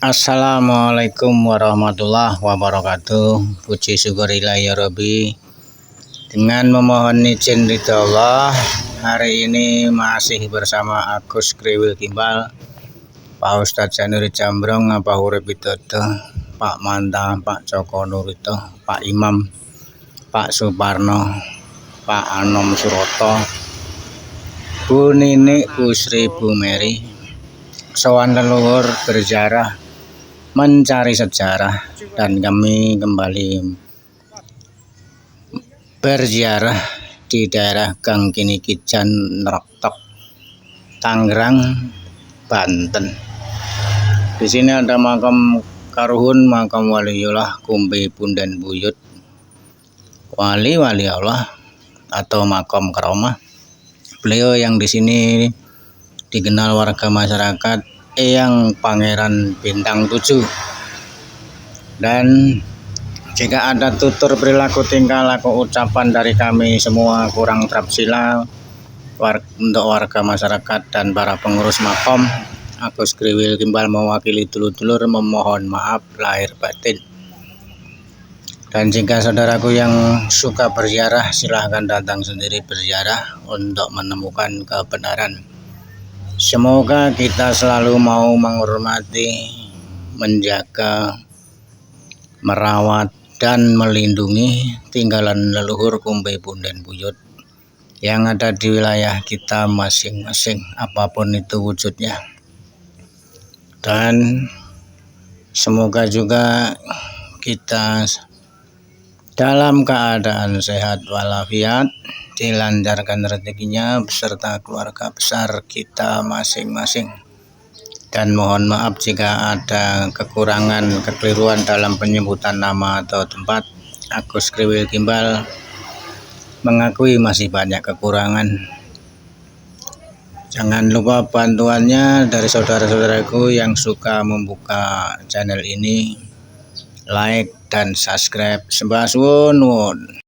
Assalamualaikum warahmatullahi wabarakatuh. Puji syukurillah ya Rabbi. Dengan memohon izin ridha Allah, hari ini masih bersama Agus Kriwil Gimbal, Pak Ustadz Januri Jambrong, Pak Urip Widodo, Pak Manta, Pak Joko Nurito, Pak Imam, Pak Suparno, Pak Anom Suroto, Bu Nini, Bu Sri, Bu Meri, sowan leluhur berziarah mencari sejarah, dan kami kembali berziarah di daerah Gang Kinikijan, Nrektok, Tangerang, Banten. Di sini ada makam karuhun, makam waliullah Kumbi Punden Buyut, wali Allah atau makam karomah. Beliau yang di sini dikenal warga masyarakat Eyang Pangeran Bintang 7. Dan jika ada tutur perilaku, tingkah laku, ucapan dari kami semua kurang trapsila untuk warga masyarakat dan para pengurus makam, Agus Kriwil Gimbal mewakili dulur-dulur memohon maaf lahir batin. Dan jika saudaraku yang suka berziarah, silahkan datang sendiri berziarah untuk menemukan kebenaran. Semoga kita selalu mau menghormati, menjaga, merawat, dan melindungi tinggalan leluhur Kumbi Punden Buyut yang ada di wilayah kita masing-masing, apapun itu wujudnya. Dan semoga juga kita dalam keadaan sehat walafiat, dilancarkan rezekinya beserta keluarga besar kita masing-masing. Dan mohon maaf jika ada kekurangan, kekeliruan dalam penyebutan nama atau tempat. Agus Kriwil Gimbal mengakui masih banyak kekurangan. Jangan lupa bantuannya dari saudara-saudaraku yang suka membuka channel ini, like dan subscribe. Sembah suwun.